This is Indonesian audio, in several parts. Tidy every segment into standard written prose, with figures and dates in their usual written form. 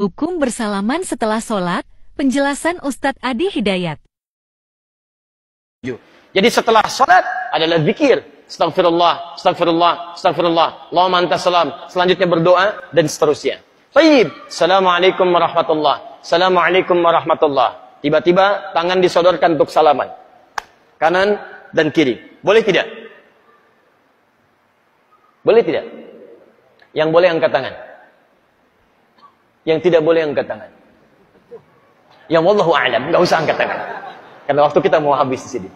Hukum bersalaman setelah sholat, penjelasan Ustadz Adi Hidayat. Jadi setelah sholat adalah zikir. Astagfirullah, astagfirullah, astagfirullah. Allahumma antas salam. Selanjutnya berdoa dan seterusnya. Baik. Assalamualaikum warahmatullah. Assalamualaikum warahmatullah. Tiba-tiba tangan disodorkan untuk salaman. Kanan dan kiri. Boleh tidak? Boleh tidak? Yang boleh angkat tangan. Yang tidak boleh angkat tangan. Yang wallahu a'lam, enggak usah angkat tangan. Karena waktu kita mau habis di sini.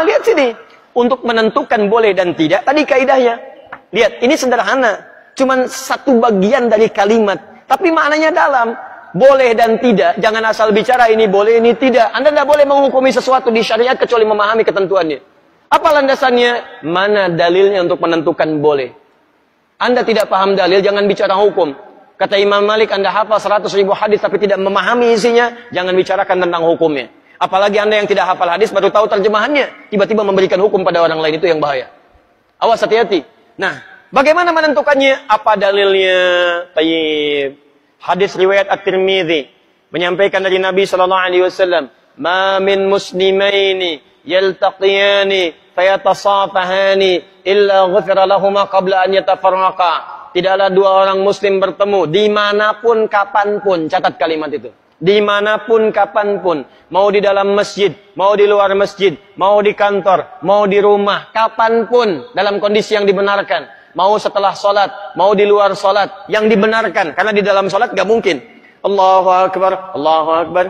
Lihat sini. Untuk menentukan boleh dan tidak, tadi kaidahnya. Lihat, ini sederhana. Cuman satu bagian dari kalimat. Tapi maknanya dalam. Boleh dan tidak. Jangan asal bicara ini boleh, ini tidak. Anda tidak boleh menghukumi sesuatu di syariat kecuali memahami ketentuannya. Apa landasannya? Mana dalilnya untuk menentukan boleh? Anda tidak paham dalil, jangan bicara hukum. Kata Imam Malik, Anda hafal 100.000 hadis tapi tidak memahami isinya, jangan bicarakan tentang hukumnya. Apalagi Anda yang tidak hafal hadis baru tahu terjemahannya, tiba-tiba memberikan hukum pada orang lain, itu yang bahaya. Awas, hati-hati. Nah, bagaimana menentukannya? Apa dalilnya? Tayyib. Hadis riwayat At-Tirmidzi menyampaikan dari Nabi sallallahu alaihi wasallam, "Ma min muslimaini yaltaqiyani fayatasafahani illa ghufira lahumā qabla an yatafarraqa." Tidaklah dua orang muslim bertemu dimanapun kapanpun. Catat kalimat itu. Dimanapun kapanpun. Mau di dalam masjid, mau di luar masjid, mau di kantor, mau di rumah, kapanpun dalam kondisi yang dibenarkan. Mau setelah sholat, mau di luar sholat, yang dibenarkan. Karena di dalam sholat gak mungkin. Allahu Akbar, Allahu Akbar.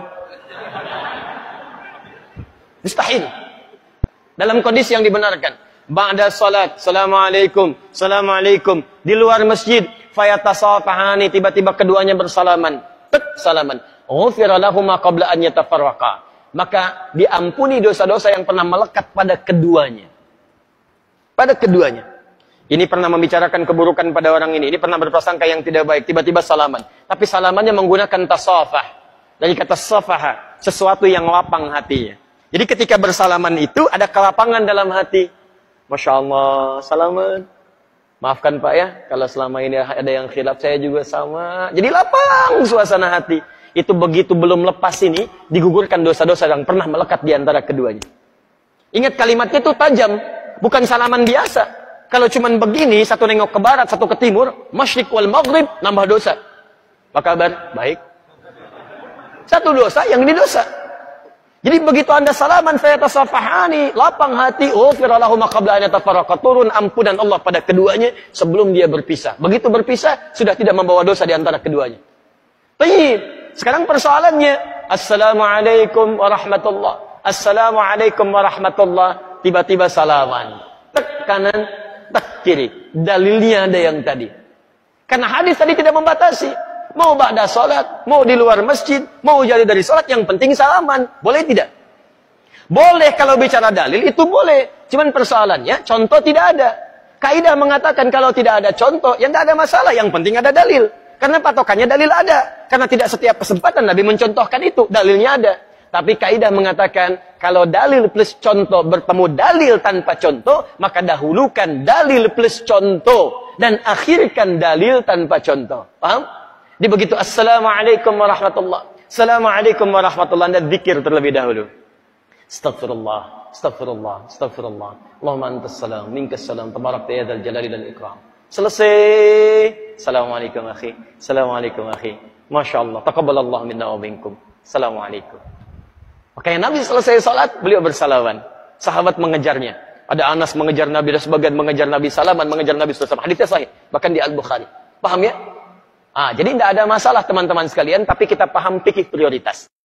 Mustahil. Dalam kondisi yang dibenarkan. Ba'da salat, Assalamualaikum, Assalamualaikum. Di luar masjid, fayatasafahani, tiba-tiba keduanya bersalaman. Salaman. Ghufira lahumā qabla an yatafarraqa. Maka diampuni dosa-dosa yang pernah melekat pada keduanya. Pada keduanya. Ini pernah membicarakan keburukan pada orang ini pernah berprasangka yang tidak baik, tiba-tiba salaman. Tapi salamannya menggunakan tasafah. Dari kata safaha, sesuatu yang lapang hatinya. Jadi ketika bersalaman itu ada kelapangan dalam hati. Masya Allah, salaman. Maafkan Pak ya, kalau selama ini ada yang khilaf, saya juga sama. Jadi lapang suasana hati. Itu begitu belum lepas ini, digugurkan dosa-dosa yang pernah melekat di antara keduanya. Ingat kalimatnya itu tajam, bukan salaman biasa. Kalau cuman begini, satu nengok ke barat, satu ke timur, masyriq wal maghrib, nambah dosa. Apa kabar? Baik. Satu dosa, yang ini dosa. Jadi begitu Anda salaman, fayatasafahani, lapang hati, ghufira lahumā qabla an yatafarraqa, turun ampunan Allah pada keduanya sebelum dia berpisah. Begitu berpisah, sudah tidak membawa dosa di antara keduanya. Baik. Sekarang persoalannya, Assalamualaikum warahmatullah. Assalamualaikum warahmatullah. Tiba-tiba salaman. Tek kanan, tek kiri. Dalilnya ada yang tadi. Karena hadis tadi tidak membatasi. Mau ba'da salat, mau di luar masjid, mau jadi dari salat, yang penting salaman. Boleh tidak? Boleh kalau bicara dalil, itu boleh. Cuman persoalannya, contoh tidak ada. Kaidah mengatakan kalau tidak ada contoh, ya tidak ada masalah. Yang penting ada dalil. Karena patokannya dalil ada. Karena tidak setiap kesempatan Nabi mencontohkan itu. Dalilnya ada. Tapi kaidah mengatakan, kalau dalil plus contoh bertemu dalil tanpa contoh, maka dahulukan dalil plus contoh. Dan akhirkan dalil tanpa contoh. Paham? Di begitu, Assalamualaikum warahmatullah. Assalamualaikum warahmatullah. Anda zikir terlebih dahulu. Astagfirullah, astagfirullah, astagfirullah. Allahumma antas salam, minkas salam, tabarakta ya dzal jalali wal ikram. Selesai. Assalamualaikum akhi. Assalamualaikum akhi. Masya Allah. Taqabbalallahu minna wa minkum. Assalamualaikum. Makanya Nabi selesai salat, beliau bersalaman. Sahabat mengejarnya. Ada Anas mengejar Nabi, dan sebagian mengejar Nabi, salaman mengejar Nabi SAW. Haditsnya sahih. Bahkan di Al-Bukhari. Paham ya? Jadi tidak ada masalah teman-teman sekalian, tapi kita paham fikih prioritas.